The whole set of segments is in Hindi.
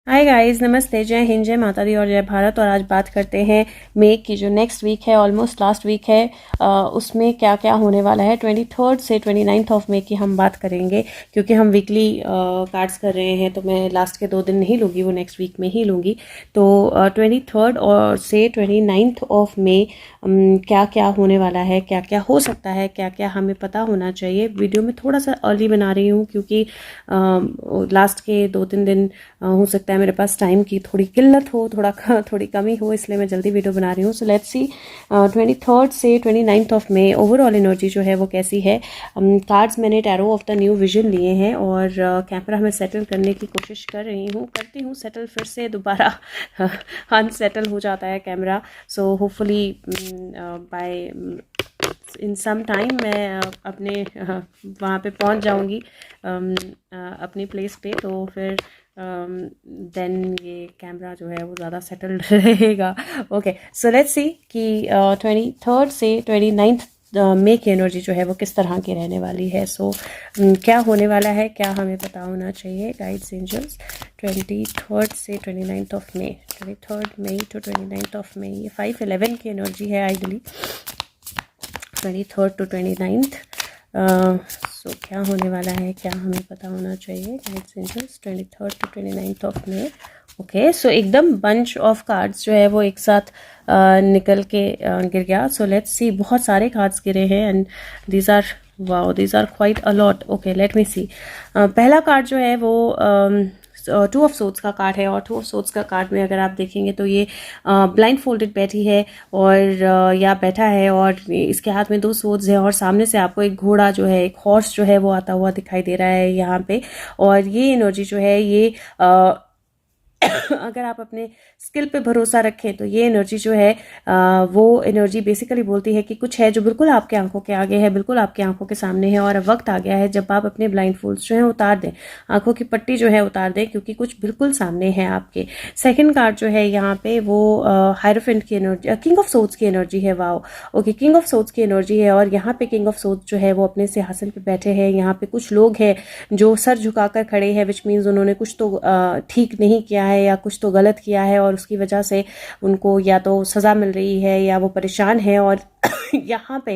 हाय गाइस, नमस्ते, जय हिंद, जय माता दी और जय भारत। और आज बात करते हैं मई की, जो नेक्स्ट वीक है, ऑलमोस्ट लास्ट वीक है। उसमें क्या क्या होने वाला है। 23 से 29 ऑफ मई की हम बात करेंगे, क्योंकि हम वीकली कार्ड्स कर रहे हैं, तो मैं लास्ट के 2 दिन नहीं लूँगी, वो नेक्स्ट वीक में ही लूँगी। तो 23 और से 29 ऑफ मई क्या क्या होने वाला है, क्या क्या हो सकता है, क्या क्या हमें पता होना चाहिए। वीडियो में थोड़ा सा अर्ली बना रही हूँ, क्योंकि लास्ट के 2-3 दिन हो सकता है मेरे पास टाइम की थोड़ी किल्लत हो, थोड़ी कमी हो, इसलिए मैं जल्दी वीडियो बना रही हूँ। सो लेट्स सी 23 से 29 ऑफ मई ओवरऑल एनर्जी जो है वो कैसी है। कार्ड्स मैंने tarot of the new vision लिए हैं और कैमरा में सेटल करने की कोशिश करती हूँ सेटल, फिर से दोबारा अनसेटल हो जाता है camera. So hopefully by in some time मैं अपने वहाँ पे पहुँच जाऊँगी, अपनी प्लेस पे, तो फिर देन ये कैमरा जो है वो ज़्यादा सेटल्ड रहेगा। ओके, सो लेट्स सी कि 23 से 29 मई की एनर्जी जो है वो किस तरह की रहने वाली है। सो क्या होने वाला है, क्या हमें पता होना चाहिए। गाइड्स एंजल्स 23 से 29 of May, 23 May to 29 of May, ये 5-11 की एनर्जी है आइडली। 23 टू 29 सो क्या होने वाला है, क्या हमें पता होना चाहिए। Guides angels 23 to 29 of May. Okay, so एकदम बंच ऑफ कार्ड्स जो है वो एक साथ निकल के गिर गया। सो लेट्स सी, बहुत सारे कार्ड्स गिरे हैं and these are quite a lot. Okay, let me see. पहला कार्ड जो है वो 2 ऑफ सोर्ड्स का कार्ड है, और 2 ऑफ सोर्ड्स का कार्ड में अगर आप देखेंगे तो ये ब्लाइंड फोल्डेड बैठी है और या बैठा है, और इसके हाथ में 2 सोर्ड्स है, और सामने से आपको एक घोड़ा जो है, एक हॉर्स जो है वो आता हुआ दिखाई दे रहा है यहाँ पे। और ये एनर्जी जो है ये अगर आप अपने स्किल पे भरोसा रखें तो ये एनर्जी जो है वो एनर्जी बेसिकली बोलती है कि कुछ है जो बिल्कुल आपके आंखों के आगे है, बिल्कुल आपके आंखों के सामने है, और अब वक्त आ गया है जब आप अपने ब्लाइंड फोल्ड्स जो है उतार दें, आंखों की पट्टी जो है उतार दें, क्योंकि कुछ बिल्कुल सामने है आपके। सेकंड कार्ड जो है यहाँ पे वो हायरोफेंट की एनर्जी, किंग ऑफ सोर्ड्स की एनर्जी है। Wow, okay, king of swords की एनर्जी है, और यहाँ पे किंग ऑफ सोर्ड्स जो है वो अपने सिंहासन पे बैठे हैं। यहाँ पे कुछ लोग हैं जो सर झुकाकर खड़े हैं, विच मीन्स उन्होंने कुछ तो ठीक नहीं किया है या कुछ तो गलत किया है, और उसकी वजह से उनको या तो सज़ा मिल रही है या वो परेशान है। और यहाँ पे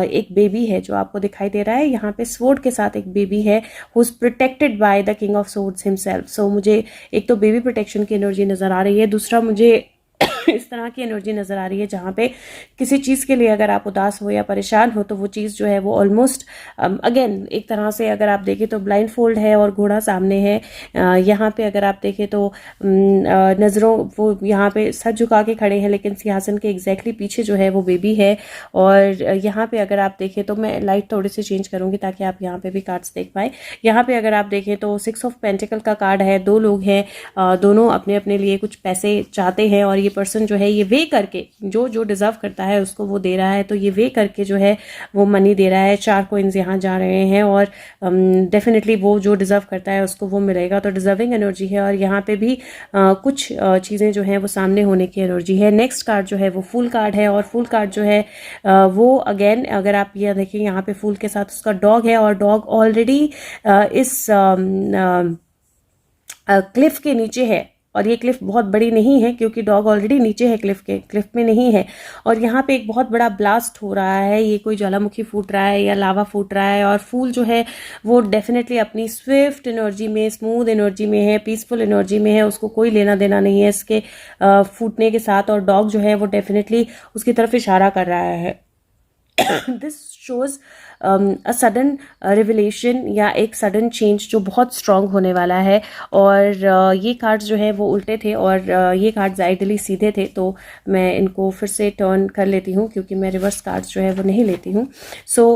एक बेबी है जो आपको दिखाई दे रहा है, यहाँ पे स्वॉर्ड के साथ एक बेबी है who is protected by the king of swords himself. So मुझे एक तो बेबी प्रोटेक्शन की एनर्जी नज़र आ रही है, दूसरा मुझे इस तरह की एनर्जी नज़र आ रही है जहाँ पे किसी चीज़ के लिए अगर आप उदास हो या परेशान हो तो वो चीज़ जो है वो ऑलमोस्ट अगेन एक तरह से अगर आप देखें तो ब्लाइंड फोल्ड है और घोड़ा सामने है। यहाँ पे अगर आप देखें तो नज़रों वो यहाँ पे सर झुका के खड़े हैं, लेकिन सिंहासन के एग्जैक्टली पीछे जो है वो बेबी है। और यहाँ पे अगर आप देखें तो मैं लाइट थोड़ी सी चेंज करूँगी ताकि आप यहाँ पे भी कार्ड्स देख पाए। यहाँ पे अगर आप देखें तो 6 ऑफ पेंटिकल का कार्ड है, 2 लोग हैं, दोनों अपने अपने लिए कुछ पैसे चाहते हैं, और ये पर्सन जो है ये वे करके जो जो डिजर्व करता है उसको वो दे रहा है, तो ये वे करके जो है वो मनी दे रहा है। 4 कॉइन्स यहाँ जा रहे हैं, और डेफिनेटली वो जो डिजर्व करता है उसको वो मिलेगा, तो डिजर्विंग एनर्जी है। और यहाँ पे भी कुछ चीज़ें जो हैं वो सामने होने की एनर्जी है। नेक्स्ट कार्ड जो है वो फूल कार्ड है, और फूल कार्ड जो है वो अगेन अगर आप ये देखें यहाँ पे फूल के साथ उसका डॉग है, और डॉग ऑलरेडी इस क्लिफ के नीचे है, और ये क्लिफ बहुत बड़ी नहीं है क्योंकि डॉग ऑलरेडी नीचे है, क्लिफ में नहीं है। और यहाँ पे एक बहुत बड़ा ब्लास्ट हो रहा है, ये कोई ज्वालामुखी फूट रहा है या लावा फूट रहा है, और फूल जो है वो डेफिनेटली अपनी स्विफ्ट एनर्जी में, स्मूथ एनर्जी में है, पीसफुल एनर्जी में है, उसको कोई लेना देना नहीं है इसके फूटने के साथ। और डॉग जो है वो डेफिनेटली उसकी तरफ इशारा कर रहा है। This shows a sudden revelation या एक सडन चेंज जो बहुत स्ट्रांग होने वाला है। और ये कार्ड्स जो है वो उल्टे थे, और ये कार्ड्स आइडली सीधे थे, तो मैं इनको फिर से टर्न कर लेती हूँ क्योंकि मैं रिवर्स कार्ड्स जो है वो नहीं लेती हूँ। सो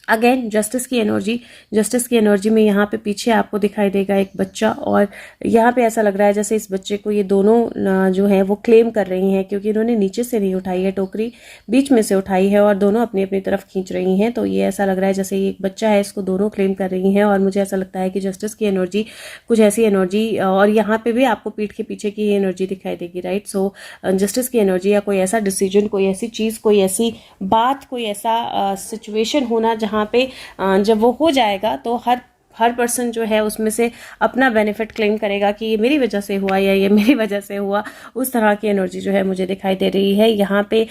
अगेन जस्टिस की एनर्जी में यहाँ पे पीछे आपको दिखाई देगा एक बच्चा, और यहाँ पे ऐसा लग रहा है जैसे इस बच्चे को ये दोनों जो है वो क्लेम कर रही हैं, क्योंकि इन्होंने नीचे से नहीं उठाई है, टोकरी बीच में से उठाई है, और दोनों अपनी अपनी तरफ खींच रही हैं। तो ये ऐसा लग रहा है जैसे ये एक बच्चा है, इसको दोनों क्लेम कर रही हैं। और मुझे ऐसा लगता है कि जस्टिस की एनर्जी कुछ ऐसी एनर्जी, और यहाँ पे भी आपको पीठ के पीछे की एनर्जी दिखाई देगी, राइट। सो जस्टिस की एनर्जी या कोई ऐसा डिसीजन, कोई ऐसी चीज़, कोई ऐसी बात, कोई ऐसा सिचुएशन होना जहाँ पे जब वो हो जाएगा तो हर पर्सन जो है उसमें से अपना बेनिफिट क्लेम करेगा कि ये मेरी वजह से हुआ या ये मेरी वजह से हुआ, उस तरह की एनर्जी जो है मुझे दिखाई दे रही है। यहाँ पे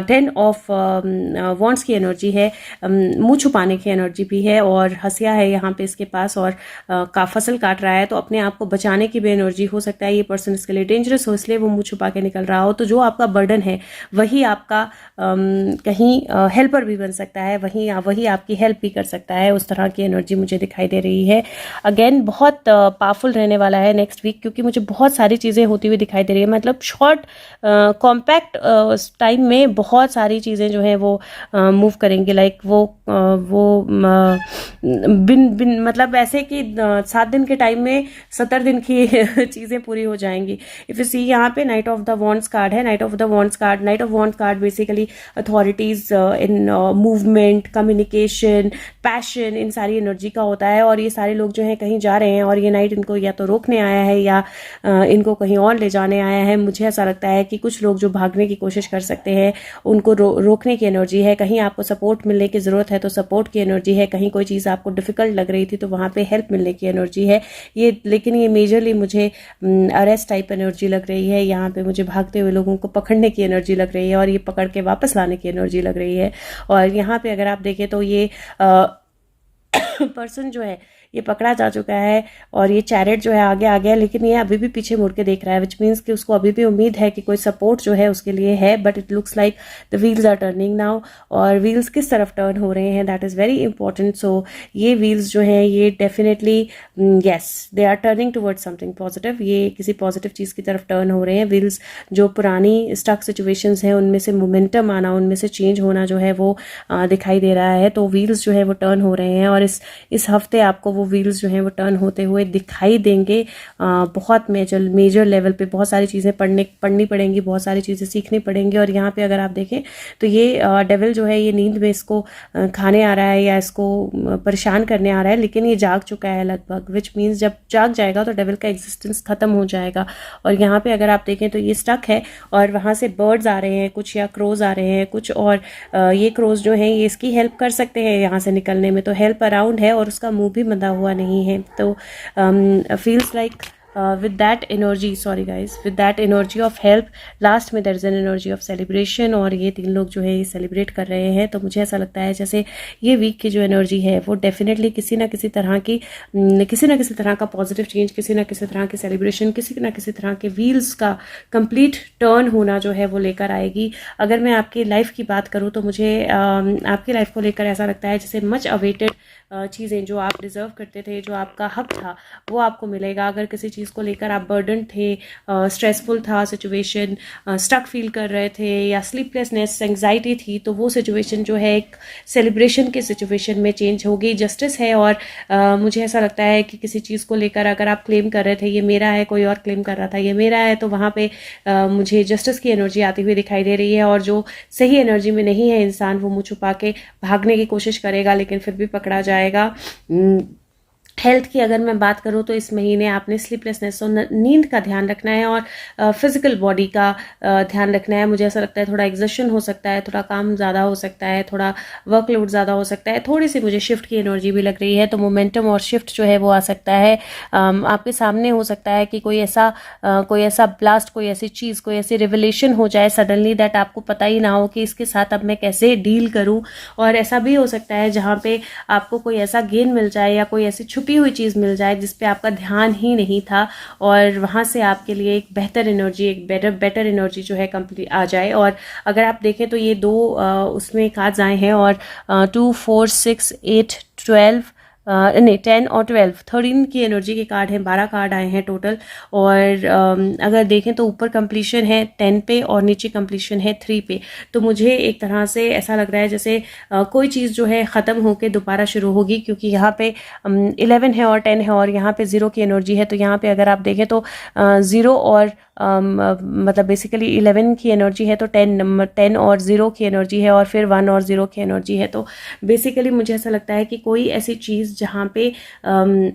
10 ऑफ वॉन्ड्स की एनर्जी है, मुंह छुपाने की एनर्जी भी है और हंसिया है यहाँ पे इसके पास, और का फसल काट रहा है, तो अपने आप को बचाने की भी एनर्जी। हो सकता है ये पर्सन इसके लिए डेंजरस हो इसलिए वो मुंह छुपा के निकल रहा हो। तो जो आपका बर्डन है वही आपका कहीं हेल्पर भी बन सकता है, वही आपकी हेल्प भी कर सकता है। उस तरह की एनर्जी मुझे दिखाई दे रही है। अगेन बहुत पावरफुल रहने वाला है नेक्स्ट वीक, क्योंकि मुझे बहुत सारी चीज़ें होती हुई दिखाई दे रही है। मतलब शॉर्ट कॉम्पैक्ट टाइम में बहुत सारी चीज़ें जो हैं वो मूव करेंगी। लाइक वो बिन बिन मतलब ऐसे कि 7 दिन के टाइम में 70 दिन की चीज़ें पूरी हो जाएंगी। इफ़ यू सी यहाँ पे knight of the wands card है। Knight of wands card basically authorities in movement, communication, passion, इन सारी एनर्जी का होता है। और ये सारे लोग जो हैं कहीं जा रहे हैं और ये नाइट इनको या तो रोकने आया है या इनको कहीं और ले जाने आया है। मुझे ऐसा लगता है कि कुछ लोग जो भागने की कोशिश कर सकते हैं उनको रोकने की एनर्जी है। कहीं आपको सपोर्ट मिलने की ज़रूरत है तो सपोर्ट की एनर्जी है। कहीं कोई चीज़ आपको डिफ़िकल्ट लग रही थी तो वहाँ पे हेल्प मिलने की एनर्जी है ये। लेकिन ये मेजरली मुझे अरेस्ट टाइप एनर्जी लग रही है। यहाँ पे मुझे भागते हुए लोगों को पकड़ने की एनर्जी लग रही है और ये पकड़ के वापस लाने की एनर्जी लग रही है। और यहाँ पे अगर आप देखें तो ये पर्सन जो है ये पकड़ा जा चुका है और ये चैरेट जो है आगे आ गया, लेकिन ये अभी भी पीछे मुड़ के देख रहा है, विच मीन्स कि उसको अभी भी उम्मीद है कि कोई सपोर्ट जो है उसके लिए है। But it looks like the wheels are turning now. और व्हील्स किस तरफ टर्न हो रहे हैं, that is very important. So ये व्हील्स जो हैं ये definitely yes they are turning towards something positive. ये किसी पॉजिटिव चीज़ की तरफ टर्न हो रहे हैं। व्हील्स जो पुरानी स्टक सिचुएशंस हैं उनमें से मोमेंटम आना, उनमें से चेंज होना जो है वो दिखाई दे रहा है। तो व्हील्स जो है वो टर्न हो रहे हैं और इस हफ्ते आपको वो व्हील्स जो हैं वो टर्न होते हुए दिखाई देंगे। बहुत मेजर लेवल पे बहुत सारी चीज़ें पढ़नी पड़ेंगी, बहुत सारी चीज़ें सीखनी पड़ेंगी। और यहाँ पे अगर आप देखें तो ये डेविल जो है ये नींद में इसको खाने आ रहा है या इसको परेशान करने आ रहा है, लेकिन ये जाग चुका है लगभग, विच मीन्स जब जाग जाएगा तो डेविल का एग्जिस्टेंस खत्म हो जाएगा। और यहाँ पे अगर आप देखें तो ये स्टक है और वहाँ से बर्ड्स आ रहे हैं कुछ, या क्रोज आ रहे हैं कुछ, और ये क्रोज जो है ये इसकी हेल्प कर सकते हैं यहाँ से निकलने में। तो हेल्प अराउंड है और उसका मुंह भी बंधा हुआ नहीं है। तो feels like with that energy, sorry guys, with that energy of help, last में there is an energy of celebration। और ये 3 लोग जो है ये सेलिब्रेट कर रहे हैं। तो मुझे ऐसा लगता है जैसे ये वीक की जो एनर्जी है वो डेफिनेटली किसी ना किसी तरह का पॉजिटिव चेंज, किसी ना किसी तरह की सेलिब्रेशन, किसी ना किसी तरह के व्हील्स का कंप्लीट टर्न होना जो है वो लेकर आएगी। अगर मैं आपकी लाइफ की बात करूँ तो मुझे आपकी लाइफ को लेकर ऐसा लगता है जैसे मच अवेटेड चीज़ें जो आप डिज़र्व करते थे, जो आपका हक था, वो आपको मिलेगा। अगर किसी चीज़ को लेकर आप बर्डन थे, स्ट्रेसफुल था सिचुएशन, स्टक फील कर रहे थे या स्लीपलेसनेस, एंग्जाइटी थी, तो वो सिचुएशन जो है एक सेलिब्रेशन के सिचुएशन में चेंज होगी। जस्टिस है और मुझे ऐसा लगता है कि किसी चीज़ को लेकर अगर आप क्लेम कर रहे थे ये मेरा है, कोई और क्लेम कर रहा था ये मेरा है, तो वहाँ पे मुझे जस्टिस की एनर्जी आती हुई दिखाई दे रही है। और जो सही एनर्जी में नहीं है इंसान वो मुँह छुपा के भागने की कोशिश करेगा लेकिन फिर भी पकड़ा जाएगा। हेल्थ की अगर मैं बात करूं तो इस महीने आपने स्लीपलेसनेस और नींद का ध्यान रखना है और फिजिकल बॉडी का ध्यान रखना है। मुझे ऐसा लगता है थोड़ा एग्जर्शन हो सकता है, थोड़ा काम ज़्यादा हो सकता है, थोड़ा वर्कलोड ज़्यादा हो सकता है, थोड़ी सी मुझे शिफ्ट की एनर्जी भी लग रही है। तो मोमेंटम और शिफ्ट जो है वो आ सकता है। आपके सामने हो सकता है कि कोई ऐसा ब्लास्ट, कोई ऐसी चीज़, कोई ऐसी रिवलेशन हो जाए सडनली दैट आपको पता ही ना हो कि इसके साथ अब मैं कैसे डील करूँ। और ऐसा भी हो सकता है जहाँ पे आपको कोई ऐसा गेन मिल जाए या कोई ऐसी छुपी हुई चीज़ मिल जाए जिस पे आपका ध्यान ही नहीं था और वहाँ से आपके लिए एक बेहतर एनर्जी, एक बेटर एनर्जी जो है कंप्लीट आ जाए। और अगर आप देखें तो ये 2 उसमें कार्ड्स आए हैं और 2, 4, 6, 8, 12 नहीं 10 और 12 13 की एनर्जी के कार्ड हैं। 12 कार्ड आए हैं टोटल। और अगर देखें तो ऊपर कंप्लीशन है 10 पे और नीचे कंप्लीशन है 3 पे। तो मुझे एक तरह से ऐसा लग रहा है जैसे कोई चीज़ जो है ख़त्म होकर दोबारा शुरू होगी, क्योंकि यहाँ पे 11 है और 10 है और यहाँ पे 0 की एनर्जी है। तो यहाँ पे अगर आप देखें तो 0 और मतलब बेसिकली 11 की एनर्जी है तो 10 और 0 की एनर्जी है और फिर 1 और 0 की एनर्जी है। तो बेसिकली मुझे ऐसा लगता है कि कोई ऐसी चीज़ जहाँ पे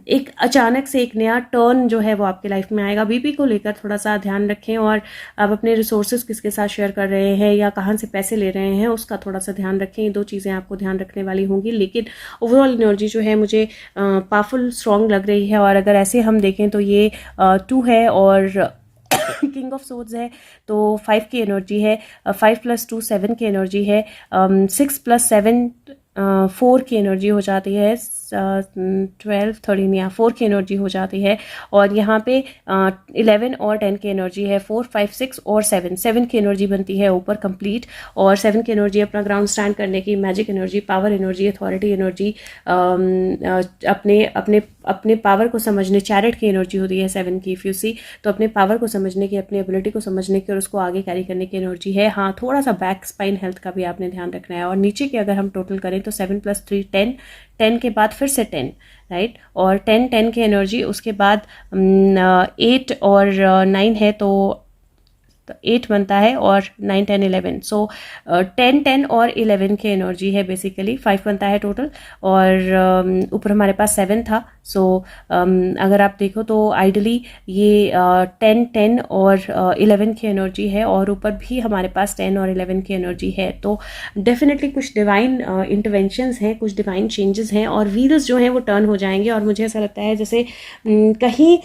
एक अचानक से एक नया टर्न जो है वो आपके लाइफ में आएगा। बीपी को लेकर थोड़ा सा ध्यान रखें, और आप अपने रिसोर्सेज किसके साथ शेयर कर रहे हैं या कहाँ से पैसे ले रहे हैं उसका थोड़ा सा ध्यान रखें। ये 2 चीज़ें आपको ध्यान रखने वाली होंगी। लेकिन ओवरऑल एनर्जी जो है मुझे पावरफुल स्ट्रॉन्ग लग रही है। और अगर ऐसे हम देखें तो ये 2 है और किंग ऑफ सोर्ड्स है, तो 5 की एनर्जी है। 5 + 2 7 की एनर्जी है। 6 + 7 4 की एनर्जी हो जाती है। 12 13 या 4 की एनर्जी हो जाती है। और यहाँ पे 11 और 10 की एनर्जी है। 4 5 6 और 7 की एनर्जी बनती है ऊपर कंप्लीट। और 7 की एनर्जी अपना ग्राउंड स्टैंड करने की, magic energy, power energy, authority energy, अपने अपने अपने पावर को समझने, चैरिट की एनर्जी होती है 7 की इफ यू सी। तो अपने पावर को समझने की, अपनी एबिलिटी को समझने की और उसको आगे कैरी करने की एनर्जी है। हाँ, थोड़ा सा बैक स्पाइन हेल्थ का भी आपने ध्यान रखना है। और नीचे की अगर हम टोटल करें तो 7 + 3 10, 10 के बाद फिर से 10, राइट। और 10 की एनर्जी, उसके बाद 8 और 9 है तो 8 बनता है, और 9 10 11। सो 10 10 और 11 की एनर्जी है बेसिकली। 5 बनता है टोटल, और ऊपर हमारे पास 7 था। सो अगर आप देखो तो आइडली ये 10 10 और 11 की एनर्जी है, और ऊपर भी हमारे पास 10 और 11 की एनर्जी है। तो डेफिनेटली कुछ डिवाइन इंटरवेंशंस हैं, कुछ डिवाइन चेंजेस हैं, और व्हील्स जो हैं वो टर्न हो जाएंगे। और मुझे ऐसा लगता है जैसे कहीं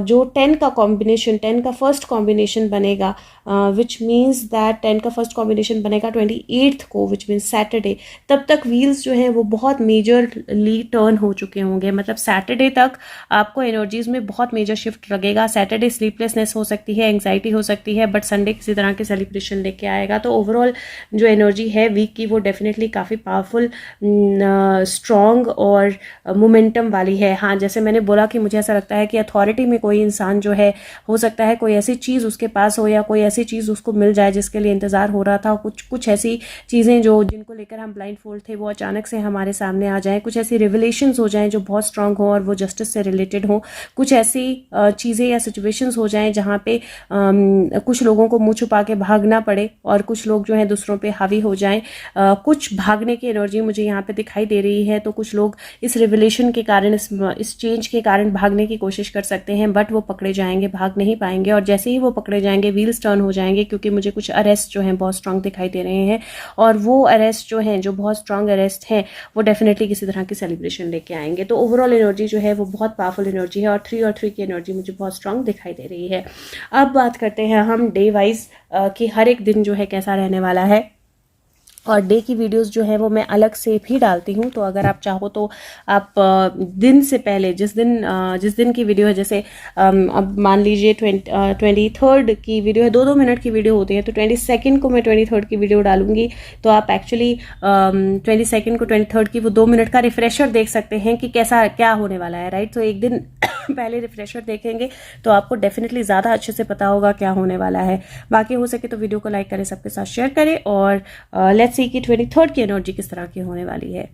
जो 10 का कॉम्बिनेशन, 10 का फर्स्ट कॉम्बिनेशन बनेगा, विच मीन्स दैट 10 का फर्स्ट कॉम्बिनेशन बनेगा 28 को, विच मीन्स सैटरडे। तब तक व्हील्स जो है वो बहुत मेजरली टर्न हो चुके होंगे। मतलब सैटरडे तक आपको एनर्जीज में बहुत मेजर शिफ्ट लगेगा। सैटरडे स्लीपलेसनेस हो सकती है, एंग्जाइटी हो सकती है, बट संडे किसी तरह के सेलिब्रेशन लेके आएगा। तो ओवरऑल जो एनर्जी है वीक की वो डेफिनेटली काफ़ी पावरफुल, स्ट्रॉन्ग और मोमेंटम वाली है। हाँ, जैसे मैंने बोला कि मुझे ऐसा लगता है कि अथॉरिटी में कोई इंसान जो है, हो सकता है कोई ऐसी चीज़ उसके पास हो या कोई ऐसी चीज़ उसको मिल जाए जिसके लिए इंतज़ार हो रहा था। कुछ ऐसी चीज़ें जो जिनको लेकर हम ब्लाइंड फोल्ड थे वो अचानक से हमारे सामने आ जाएं। कुछ ऐसी रिवलेशंस हो जाएं जो बहुत स्ट्रांग हो और वो जस्टिस से रिलेटेड हो। कुछ ऐसी चीज़ें या सिचुएशंस हो जाएं जहाँ पे कुछ लोगों को मुँह छुपा के भागना पड़े और कुछ लोग जो हैं दूसरों पे हावी हो जाएं। कुछ भागने की एनर्जी मुझे यहाँ पे दिखाई दे रही है। तो कुछ लोग इस रिवलेशन के कारण, इस चेंज के कारण भागने की कोशिश कर सकते हैं, बट वो पकड़े जाएंगे, भाग नहीं पाएंगे। और जैसे ही वो पकड़े जाएंगे व्हील्स टर्न हो जाएंगे, क्योंकि मुझे कुछ अरेस्ट जो हैं बहुत स्ट्रांग दिखाई दे रहे हैं। और वो अरेस्ट जो हैं, जो बहुत स्ट्रांग अरेस्ट हैं, वो डेफिनेटली किसी तरह की सेलिब्रेशन लेके आएंगे। तो ओवरऑल एनर्जी जो है वो बहुत पावरफुल एनर्जी है, और 3 की एनर्जी मुझे बहुत स्ट्रांग दिखाई दे रही है। अब बात करते हैं हम डे वाइज कि हर एक दिन जो है कैसा रहने वाला है। और डे की वीडियोस जो है वो मैं अलग से भी डालती हूँ। तो अगर आप चाहो तो आप दिन से पहले, जिस दिन की वीडियो है, जैसे अब मान लीजिए 23rd की वीडियो है, 2-2 मिनट की वीडियो होती है, तो 22nd को मैं 23rd की वीडियो डालूंगी। तो आप एक्चुअली 22nd को 23rd की वो 2 मिनट का रिफ्रेशर देख सकते हैं कि कैसा क्या होने वाला है, राइट। तो एक दिन पहले रिफ्रेशर देखेंगे तो आपको डेफिनेटली ज़्यादा अच्छे से पता होगा क्या होने वाला है। बाकी हो सके तो वीडियो को लाइक करें, सबके साथ शेयर करें, और लेट्स सी कि 23rd की एनर्जी किस तरह की होने वाली है।